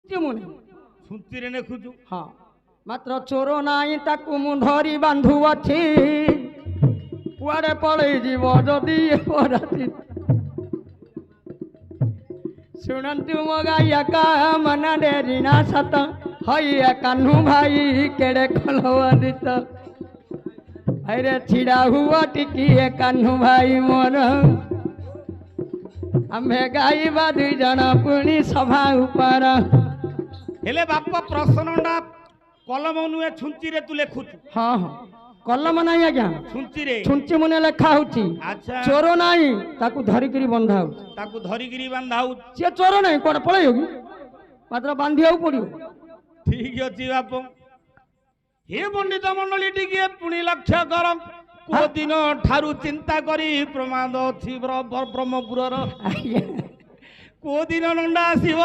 ଛୁଞ୍ଚିରେ ଲେଖୁଛୁ ହଁ ମାତ୍ର ଚୋର ନାହିଁ ତାକୁ ମୁଁ ଧରି ବାନ୍ଧୁଅଛି କୁଆଡ଼େ ପଳେଇ ଯିବ ଯଦି ରାତି ଶୁଣନ୍ତୁ ମୋ ଗାଇଆ କା ମନରେ ରିଣା ସତ ହଇଆ କାହ୍ନୁ ଭାଇ କେଡ଼େ କଲବାଦିତ ଆରେ ଛିଡ଼ା ହୁଅ ଟିକିଏ କାହ୍ନୁ ଭାଇ ମୋର ଆମେ ଗାଇବା ଦୁଇ ଜଣ ପୁଣି ସଭା ଉପର ହେଲେ ବାପା ପ୍ରଶ୍ନଟା କଲମ ନୁହେଁ ଛୁଞ୍ଚିରେ ତୁ ଲେଖୁଛୁ ହଁ ହଁ କଲମ ନାହିଁ ଆଜ୍ଞା ଛୁଞ୍ଚିରେ ଛୁଞ୍ଚି ମୁନେ ଲେଖା ହଉଛି ଆଚ୍ଛା ଚୋର ନାହିଁ ତାକୁ ଧରିକିରି ବନ୍ଧା ହଉଛି ତାକୁ ଧରିକିରି ବାନ୍ଧା ହଉଛି ସିଏ ଚୋର ନାହିଁ କୁଆଡ଼େ ପଳେଇବ କି ମାତ୍ର ବାନ୍ଧିବାକୁ ପଡ଼ିବ ଠିକ ଅଛି ବାପ ହେ ପଣ୍ଡିତ ମଣ୍ଡଳୀ ଟିକେ ପୁଣି ଲକ୍ଷ୍ୟ କର କୋଉ ଦିନ ଠାରୁ ଚିନ୍ତା କରି ପ୍ରମାଦ ଅଛି ବ୍ରହ୍ମପୁରର କୋଉ ଦିନ ନଣ୍ଡା ଆସିବ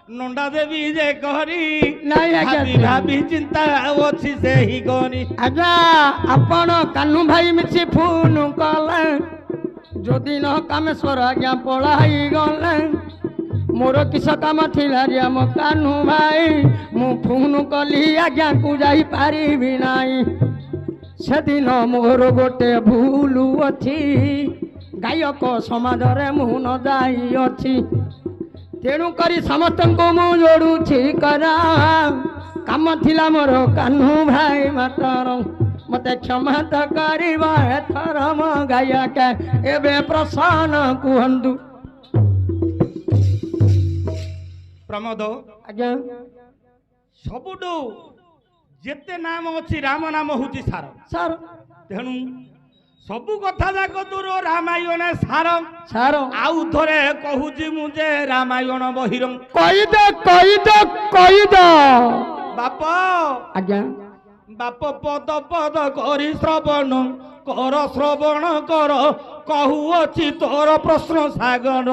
ନଣ୍ଡା ଦେବୀ ଯେ କରି ଭାବି ଭାବି ଚିନ୍ତା ଅଛି ସେହି କରି ଆଜ୍ଞା ଆପଣ କାହ୍ନୁ ଭାଇ ମିଶି ଫୋନ କଲେ ଯୋଉଦିନ କାମେଶ୍ୱର ଆଜ୍ଞା ପଳାଇ ଗଲେ ମୋର କିସ କାମ ଥିଲା ଯେ ଆମ କାହ୍ନୁ ଭାଇ ମୁଁ ଫୋନ କଲି ଆଜ୍ଞାକୁ ଯାଇପାରିବି ନାହିଁ ସେଦିନ ମୋର ଗୋଟେ ଭୁଲ ଅଛି ଗାୟକ ସମାଜରେ ମୁଁ ନ ଯାଇଅଛି ତେଣୁ କରି ସମସ୍ତଙ୍କୁ ମୁଁ ଯୋଡୁଛି କରା କାମ ଥିଲା ମୋର କାହ୍ନୁ ଭାଇ ମାତର ମତେ କ୍ଷମା ତ କରିବା ଏଥର ମୋ ଗାୟକ ଏବେ ପ୍ରସନ୍ନ କୁହନ୍ତୁ ପ୍ରମୋଦ ଆଜ୍ଞା ସବୁଠୁ ଯେତେ ନାମ ଅଛି ରାମ ନାମ ହଉଛି ସାର ସାର ତେଣୁ ସବୁ କଥା ଯାକ ତୋର ରାମାୟଣ ସାର ସାର ଆଉ ଥରେ କହୁଛି ମୁଁ ଯେ ରାମାୟଣ ବହିର କହିଦ ବାପ ଆଜ୍ଞା ବାପ ପଦ ପଦ କରି ଶ୍ରବଣ କର କହୁଅଛି ତୋର ପ୍ରଶ୍ନ ସାଗର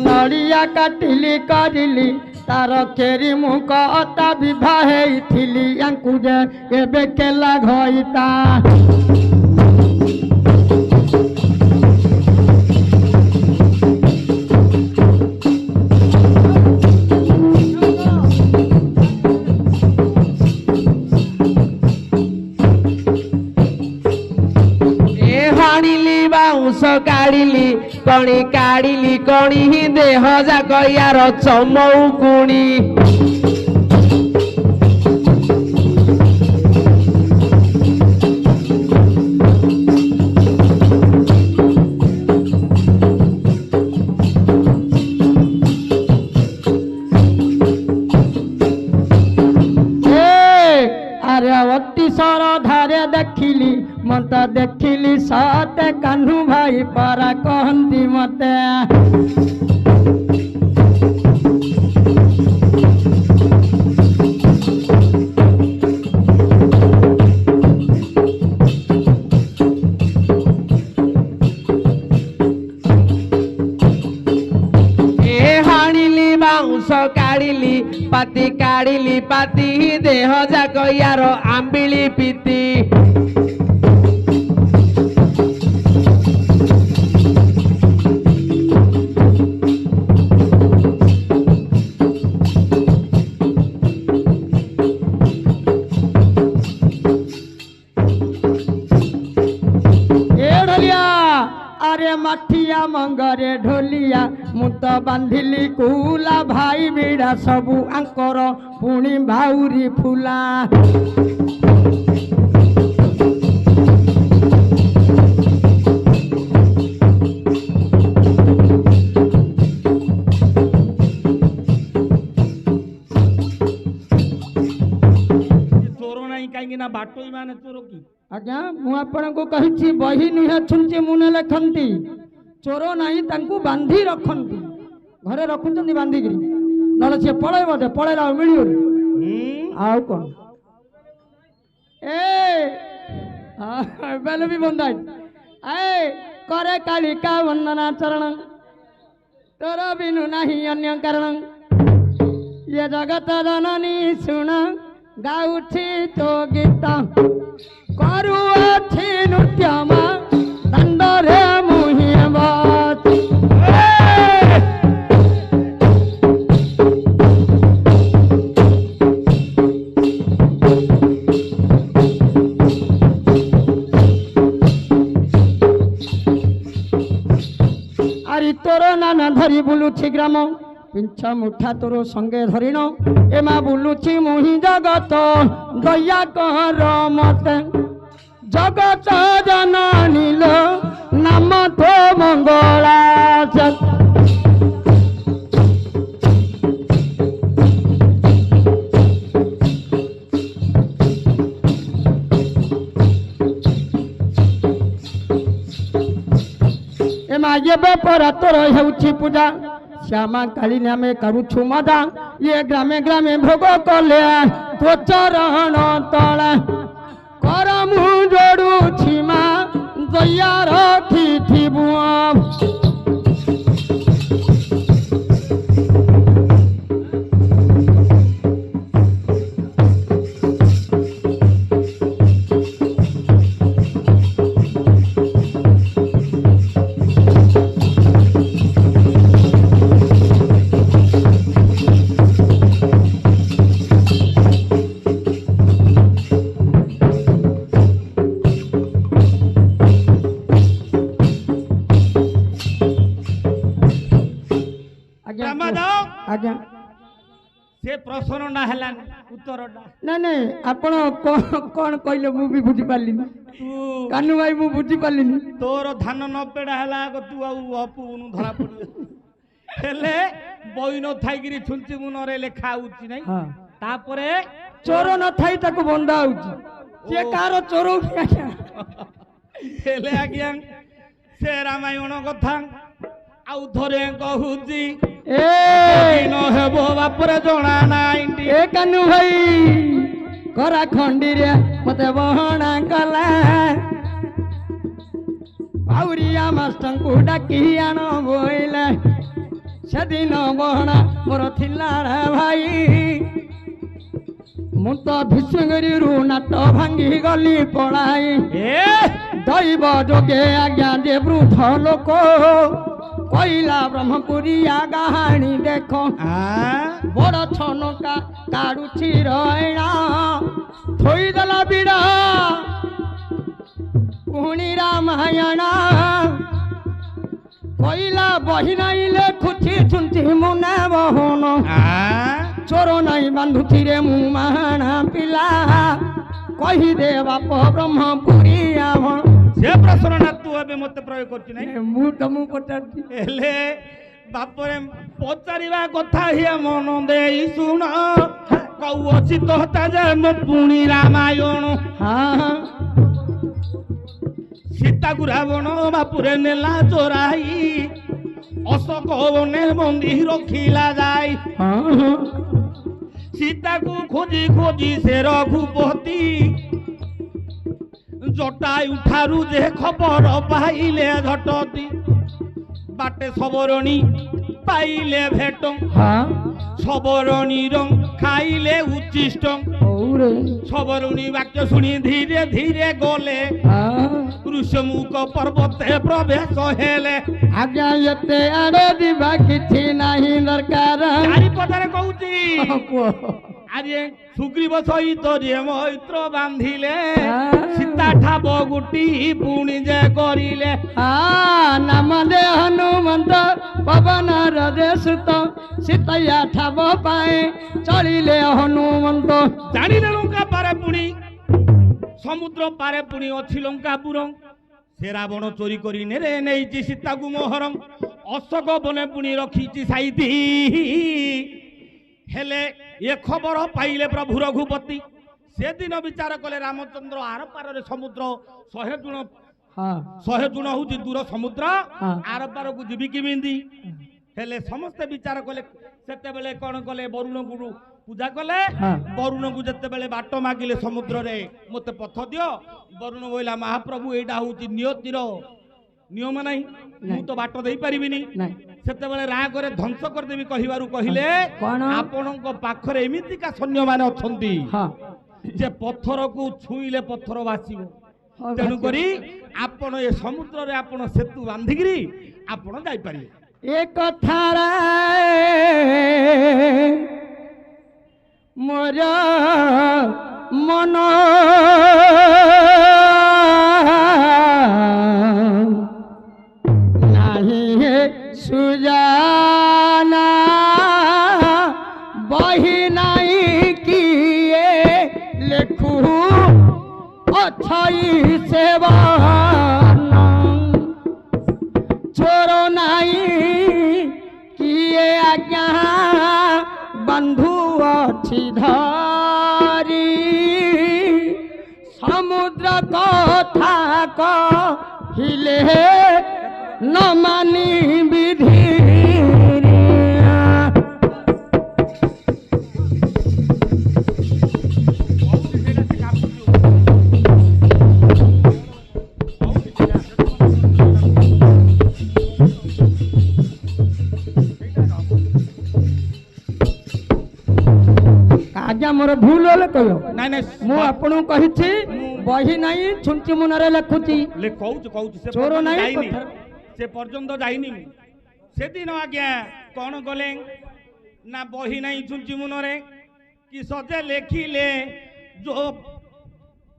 ନଡ଼ିଆ କାଟିଲି କରିଲି ତାର କେରି ମୁଁ କତା ବିଭା ହେଇଥିଲି ୟାଙ୍କୁ ଯେ ଏବେ କେଲା ଘଇତା କାଢିଲି କଣି କାଢିଲି କଣି ହିଁ ଦେହ ଯାକ ୟାର ଚମଉକୁଣି ଆରେ ଅତି ସରଧାରେ ଦେଖିଲି ମତେ ଦେଖିଲି ସତେ କାହ୍ନୁ ଭାଇ ପରା କହନ୍ତି ମତେ ହାଣିଲି ବାଉଁଶ କାଢିଲି ପାତି ଦେହ ଯାକ ୟାର ଆମ୍ବିଳି ପିତି ମାଠିଆ ମଙ୍ଗରେ ଢୋଲିଆ ମୁଁ ତ ବାନ୍ଧିଲି କୁଲା ଭାଇ ବିଡ଼ା ସବୁ ଆଙ୍କର ପୁଣି ଭାଉରି ଫୁଲା ଚୋର ନାହିଁ କାହିଁକି ନା ବାଟୋଇ ମାନେ ଚୋର କି ଆଜ୍ଞା ମୁଁ ଆପଣଙ୍କୁ କହିଛି ବହି ନୁହେଁ ଛୁଞ୍ଚି ମୁନେ ଲେଖନ୍ତି ଚୋର ନାହିଁ ତାଙ୍କୁ ବାନ୍ଧି ରଖନ୍ତି ଘରେ ରଖୁଛନ୍ତି ବାନ୍ଧିକିରି ନହେଲେ ସିଏ ପଳେଇବ ଯେ ପଳେଇଲା ଆଉ ମିଳିବନି ଆଉ କଣ ବେଲ ବି ବନ୍ଧା ଏ करे कालिका वंदना चरण ତୋର ବିନୁ ନାହିଁ ଅନ୍ୟ କାରଣ ये जगत जननी सुन गाउछि तो गीत करुअछि नृत्यम दंडरे मुहिबत आरी तोर नाना धरी बुलुछि ग्राम पिंछ मुठा तोर संगे धरिण एमा बुलुछि मुहि जगत दया कर मते जगत जननी लो नाम तो मंगला एमा ये बेपरा तोर हेउछि पूजा श्यामा काली नामे करुछु मदा ये ग्रामे ग्रामे भोग कले तो चरण तला कर मु जोड़ुछि मा दया रखिथिबु आज्ञा से प्रश्न ना हेलान उत्तर ना नहीं आपण कौन कहले मु भी बुझी पालिनी तू कानू भाई मु बुझी पालिनी तोर धान न पेड़ा हेला तू अपुनु धरा पड़ हेले बई न थाइगिरी छुंची मु नरे लेखा होची नै हां तापरे चोर न थाई ताको बंदा होची से कार चोर आज्ञा हेले आज्ञा से रामायण कथा आउ थरे कहूची ए न हेबो बापरे जणा नाइंटी ए कानू भाई करा खंडी रे मते बहणा कला आउरिया मास्टर को डाकी आन बोइला सेदिन बहणा मोर थिला भाई मु तो भिसंगरी रु नाट भांगी गली पळाई ए दैव जोगे आज्ञा देवृ लोक कोइला ब्रह्मपुरिया गाहाणी देखो बड़ छनका काड़ुछि रैणा थोई देला बिड़ा पुणी रामायण कोइला बही नहीं लेखुछि छुंची मुने बहन चोर नहीं बांधुछि रे मु माणा पिला कही दे बाप ब्रह्मपुरिया से प्रश्न ना तू अबे मते प्रयोग करछि नै मु तमु पटाछि हेले बापरे पचारिबा कथा हिया मन देई सुन कौ अछि तोता जे म पुणी रामायण हां सीता को रावण बापुरे नेला चोराई अशोक बने बंदी रखिला जाई सीता को खोजी खोजी से रघुपति जटाई उठारू जे खबर पाइले झटती बाटे सबरणी पाइले भेट सबरणी रंग खाइले उच्चिष्ट सबरणी वाक्य शुणी धीरे धीरे गले ऋषमुख पर्वते प्रवेश हेले आज्ञा एते आड़े दिबा किछि नाही दरकार चारि पदरे कहूची आजे सुग्रीव सहित रे मैत्र बांधिले सीता ठाब गुटी पुणी जे करिले नाम दे हनुमंत पवन रजे सुत सीतया ठाब पाए चलिले हनुमंत जानिले लंका पारे पुणी समुद्र पारे पुणी अछि लंकापुर से रावण चोरी करी नेरे नेइची सीता को मोहरम अशोक बने पुणी रखीची साइती हेले ये खबर पाइले प्रभु रघुपति से दिन विचार कले रामचंद्र आर पार समुद्र 100 गुण हूँ दूर समुद्र आर पार को जीवी किमिंदी हेले समस्ते विचार कले से कौन कले वरुण गुरु पूजा कले वरुण को जिते बेले बाट मागिले समुद्र रे मते पथ दियो वरुण बोला महाप्रभु एटा हूँ नियतिर नियम नहीं मु तो बाट दे पारिबिनी ସେତେବେଳେ ରାଗରେ ଧ୍ୱଂସ କରିଦେବି କହିବାରୁ କହିଲେ କଣ? ଆପଣଙ୍କ ପାଖରେ ଏମିତିକା ସୈନ୍ୟମାନେ ଅଛନ୍ତି ହଁ ଯେ ପଥରକୁ ଛୁଇଁଲେ ପଥର ଭାସିବ। ହଉ, ତେଣୁକରି ଆପଣ ଏ ସମୁଦ୍ରରେ ଆପଣ ସେତୁ ବାନ୍ଧିକିରି ଆପଣ ଯାଇପାରିବେ। ଏ କଥାରେ ମୋର ମନ ନାହିଁ ସୁଜାନା ବହି ନାହିଁ କିଏ ଲେଖୁ ଅଛଇ ସେବନ ଚୋର ନାହିଁ କିଏ ଆଜ୍ଞା ବନ୍ଧୁ ଅଛି ଧରି ସମୁଦ୍ର କଥା କହିଲେ ନ ମାନି ବିଧି ଆଜ୍ଞା ମୋର ଭୁଲ ହେଲେ କହିବ। ନାଇଁ ନାଇଁ ମୁଁ ଆପଣଙ୍କୁ କହିଛି ବହି ନାହିଁ ଛୁଞ୍ଚି ମୁନରେ ଲେଖୁଛି। କହୁଛୁ କହୁଛୁ ସେ ଚୋର ପର୍ଯ୍ୟନ୍ତ ନାହିଁ ଯାଇନି, କଥା। ସେ ପର୍ଯ୍ୟନ୍ତ ଯାଇନି ମୁଁ। ସେଦିନ ଆଜ୍ଞା କଣ କଲେ ନା ବହି ନାହିଁ ଛୁଞ୍ଚି ମୁନରେ କି ସଜେ ଲେଖିଲେ ଯୋ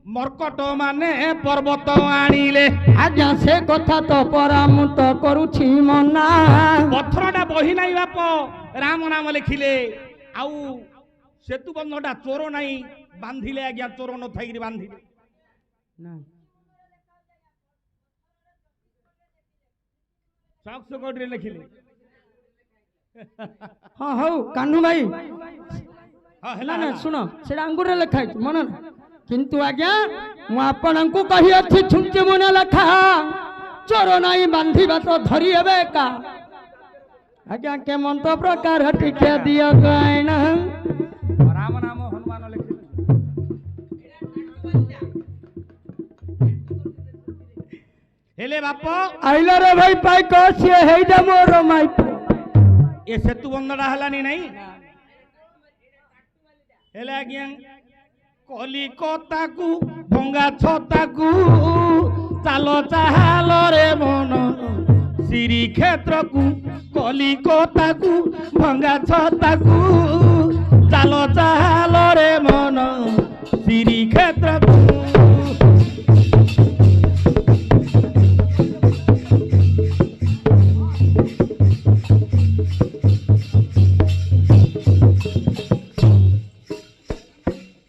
ମର୍କଟ ମାନେ ପର୍ବତ ଆଣିଲେ। ଆଜ୍ଞା ସେ କଥା ତ ପରା ମୁଁ ତ କରୁଛି ମନା। ପଥରଟା ବହି ନାହିଁ ବାପ ରାମ ନାମ ଲେଖିଲେ। ଆଉ ସେତୁ ବନ୍ଧଟା ଚୋର ନାହିଁ ବାନ୍ଧିଲେ ଆଜ୍ଞା ଚୋର ନଥାଇକିରି ବାନ୍ଧିଲେ। ଚକ୍ସ କୋଡରେ ଲେଖିଲେ। ହଁ ହଉ କାହ୍ନୁ ଭାଇ ହଁ ହେଲା ନା ନା ହେଲା। ଶୁଣ ସେଟା ଆଙ୍ଗୁରରେ ଲେଖା ହେଇଛି ମନେ ନା। କିନ୍ତୁ ଆଜ୍ଞା ମୁଁ ଆପଣଙ୍କୁ କହିଅଛି ଛୁଞ୍ଚି ମୁନେ ଲେଖା ଚୋର ନାହିଁ ବାନ୍ଧିବା ତ ଧରି ହେବେ ଏକା। ଆଜ୍ଞା କେମନ୍ତ ପ୍ରକାର ଟିକେ ଦିଅ ଗାଇଣ ରାମ ନାମ ହନୁମାନ ଲେଖିଲେ। ହେଲେ ବାପ ଆଇଲା ରେ ଭାଇ ପାଇକ ସିଏ ହେଇଟା ମୋର ମାଇପ। ଏ ସେତୁ ବନ୍ଧଟା ହେଲାନି ନାଇଁ ହେଲେ ଆଜ୍ଞା କଲିକତାକୁ ଭଙ୍ଗା ଛତାକୁ ଚାଲ ଚାହାଲରେ ମନ ଶ୍ରୀକ୍ଷେତ୍ରକୁ କଲିକତାକୁ ଭଙ୍ଗା ଛତାକୁ ଚାଲ ଚାହାଲରେ ମନ ଶ୍ରୀକ୍ଷେତ୍ରକୁ।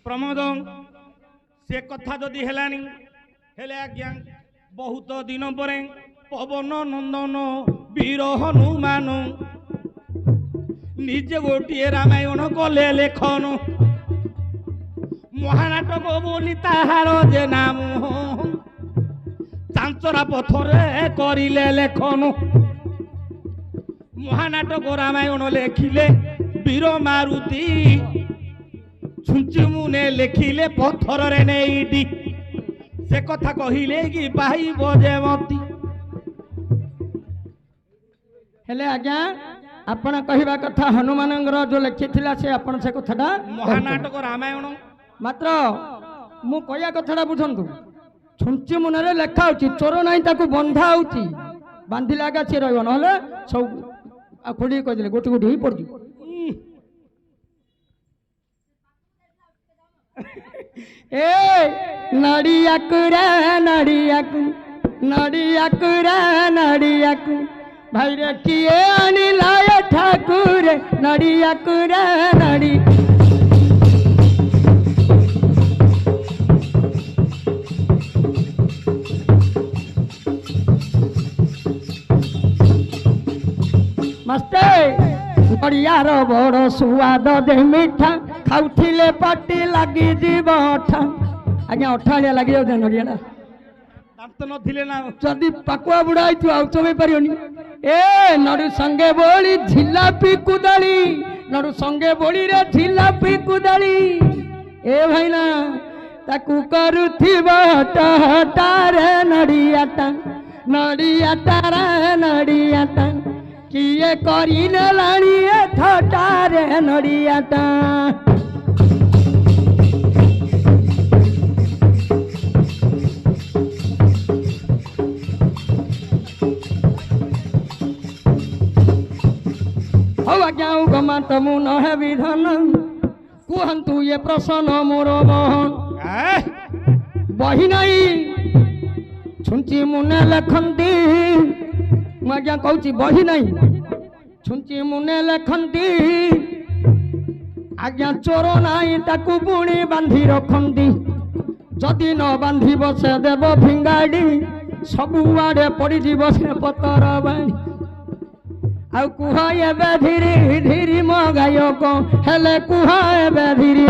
ପ୍ରମୋଦ ସେ କଥା ଯଦି ହେଲାନି ହେଲେ ଆଜ୍ଞା ବହୁତ ଦିନ ପରେ ପବନ ନନ୍ଦନ ବୀର ହନୁମାନ ନିଜେ ଗୋଟିଏ ରାମାୟଣ କଲେ ଲେଖନ। ମହାନାଟକ ବୋଲି ତାହାର ଯେ ନାମ ଚାଞ୍ଚରା ପଥରେ କରିଲେ ଲେଖନ। ମହାନାଟକ ରାମାୟଣ ଲେଖିଲେ ବୀର ମାରୁତି ଛୁଞ୍ଚି ମୁନେ ଲେଖିଲେ ପଥରରେ ନେଇଟି। ସେ କଥା କହିଲେ କି ପାଇବ ଯେ ମତି। ହେଲେ ଆଜ୍ଞା ଆପଣ କହିବା କଥା ହନୁମାନଙ୍କର ଯୋଉ ଲେଖିଥିଲା ସେ ଆପଣ ସେ କଥାଟା ମହାନାଟକ ରାମାୟଣ ମାତ୍ର ମୁଁ କହିବା କଥାଟା ବୁଝନ୍ତୁ। ଛୁଞ୍ଚି ମୁନରେ ଲେଖା ହଉଛି ଚୋର ନାହିଁ ତାକୁ ବନ୍ଧା ହଉଛି ବାନ୍ଧିଲେ ଆଜ୍ଞା ସିଏ ରହିବ ନହେଲେ ସବୁ ଖୋଲିକି କହିଦେଲେ ଗୋଟି ଗୋଟି ହେଇ ପଡିଯିବ। ଏ ନଡ଼ିଆକୁ ରେ ନଡ଼ିଆକୁ ନଡ଼ିଆକୁ ରେ ନଡ଼ିଆକୁ ଭାଇରେ କିଏ ଆଣିଲା ଏ ଠାକୁରେ ନଡ଼ିଆକୁ ରେ ନଡ଼ି। ମସ୍ତେ ନଡ଼ିଆର ବଡ଼ ସୁଆଦ ଦେ ମିଠା ଖାଉଥିଲେ ପାଟି ଲାଗିଯିବ ଅଠା। ଆଜ୍ଞା ଅଠାଳିଆ ଲାଗିଯାଉଛି ନଡ଼ିଆଟା ଦାନ୍ତ ନଥିଲେ ନା ଯଦି ପାକୁଆ ବୁଢା ହେଇଥିବ ଆଉ ଚୋବେଇ ପାରିବନି। ଏ ନଡୁ ସଙ୍ଗେ ବୋଳି ଝିଲାପି କୁଦାଳି ନଡୁ ସଙ୍ଗେ ବୋଳିରେ ଝିଲାପି କୁଦାଳି ଏ ଭାଇନା ତାକୁ କରୁଥିବ ହଟାରେ ନଡ଼ିଆଟା ନଡ଼ିଆଟାରେ ନଡ଼ିଆଟା କିଏ କରିନେଲାଣି ଏ ଥଟାରେ ନଡ଼ିଆଟା ହଉ ଆଜ୍ଞା ଆଉ ଗମାତ ମୁଁ ନ ହେବି ଧନ କୁହନ୍ତୁ ଏ ପ୍ରସନ୍ନ ମୋର ବହି ନାହିଁ ଛୁଞ୍ଚି ମୁନେ ଲେଖନ୍ତି ମୁଁ ଆଜ୍ଞା କହୁଛି ବହି ନାହିଁ ଛୁଞ୍ଚି ମୁନେ ଲେଖନ୍ତି ଆଜ୍ଞା ଚୋର ନାହିଁ ତାକୁ ପୁଣି ବାନ୍ଧି ରଖନ୍ତି ଯଦି ନ ବାନ୍ଧିବ ସେ ଦେବ ଫିଙ୍ଗାଡ଼ି ସବୁଆଡ଼େ ପଡ଼ିଯିବ ସେ ପତର ବାଣି ଆଉ କୁହ ଏବେ ଧୀରେ ଧୀରେ ମୋ ଗାୟକ ହେଲେ କୁହ ଏବେ ଧୀରେ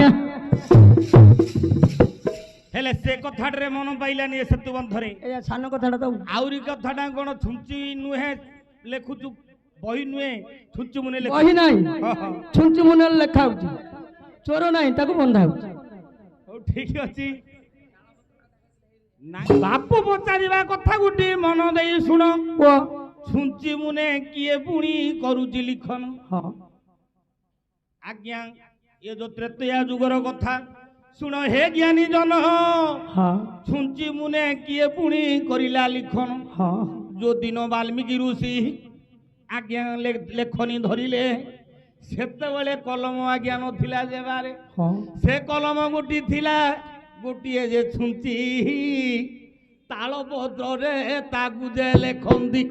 ହେଲେ ସେ କଥାଟାରେ ମନ ପାଇଲାନି ଏ ସେତୁ ବନ୍ଧରେ ଏ ସାନ କଥାଟା ତ ଆହୁରି କଥାଟା କଣ ଛୁଞ୍ଚି ନୁହେଁ ଲେଖୁଛୁ ବହି ନୁହେଁ ଛୁଞ୍ଚି ମୁନେ ବହି ନାହିଁ ଛୁଞ୍ଚି ମୁନେ ଲେଖା ହଉଛି ଚୋର ନାହିଁ ତାକୁ ବନ୍ଧା ହଉଛି ହଉ ଠିକ ଅଛି ବାପ ପଚାରିବା କଥା ଗୋଟିଏ ମନ ଦେଇ ଶୁଣ କୁହ ଛୁଞ୍ଚି ମୁନେ କିଏ ପୁଣି କରୁଛି ଲିଖନ ହଁ ଆଜ୍ଞା ଏ ଯୋଉ ତ୍ରେତୟା ଯୁଗର କଥା ଶୁଣ ହେ ଜ୍ଞାନୀ ଜନ ହଁ ଛୁଞ୍ଚି ମୁନେ କିଏ ପୁଣି କରିଲା ଲିଖନ ହଁ ଯୋଉ ଦିନ ବାଲ୍ମୀକି ଋଷି ଆଜ୍ଞା ଲେଖନୀ ଧରିଲେ ସେତେବେଳେ କଲମ ଆଜ୍ଞା ନଥିଲା ଯେବାରେ ହଁ ସେ କଲମ ଗୋଟି ଥିଲା ଗୋଟିଏ ଯେ ଛୁଞ୍ଚି ତାଳପତ୍ରରେ ତାକୁ ଯେ ଲେଖନ୍ତି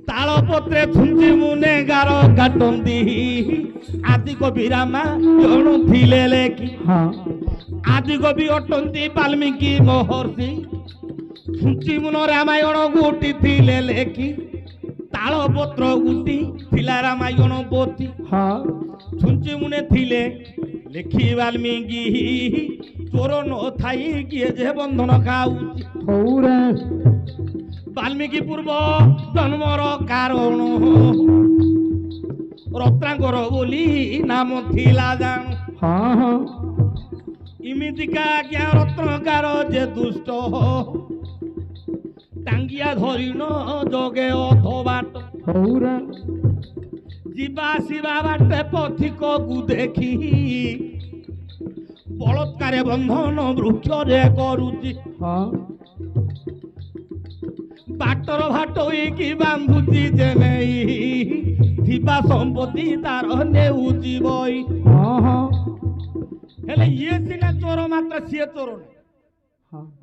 ତାଳପତ୍ରେ ଛୁଞ୍ଚି ମୁନେ ଗାର କାଟନ୍ତି ଆଦି କବି ରାମା ଜଣୁ ଥିଲେ ଲେଖି ଆଦି କବି ଅଟନ୍ତି ବାଲ୍ମୀକି ମହର୍ଷି ଛୁଞ୍ଚି ମୁନ ରାମାୟଣ ଗୋଟି ଥିଲେ ଲେଖି ତାଳପତ୍ର ଗୋଟି ଥିଲା ରାମାୟଣ ପୋଥି ଛୁଞ୍ଚି ମୁନେ ଥିଲେ ଲେଖି ବାଲ୍ମୀକି ଚୋର ନ ଥାଇ କିଏ ଯେ ବନ୍ଧନ ଖାଉଛି ବାଲ୍ମୀକି ପୂର୍ବ ଜନ୍ମର କାରଣ ରତ୍ନାକର ବୋଲି ନାମ ଥିଲା ଜାଣ ଇମିତିକା ଆଜ୍ଞା ରତ୍ନକାର ଯେ ଦୁଷ୍ଟ ଟାଙ୍ଗିଆ ଧରିନ ଜଗେ ଅଧ ବାଟ ଯିବା ଆସିବା ବାଟେ ପଥିକକୁ ଦେଖି ବଳତ୍କାରେ ବନ୍ଧନ ବୃକ୍ଷରେ କରୁଛି ବାଟର ଭାଟ ହେଇକି ବାନ୍ଧୁଛି ଯେ ନେଇ ଥିବା ସମ୍ପତ୍ତି ତାର ନେଉଛି ବଇ ହେଲେ ଇଏ ସିନା ଚୋର ମାତ୍ର ସିଏ ଚୋର ନାହିଁ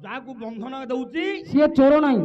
ଯାହାକୁ ବନ୍ଧନ ଦଉଛି ସିଏ ଚୋର ନାହିଁ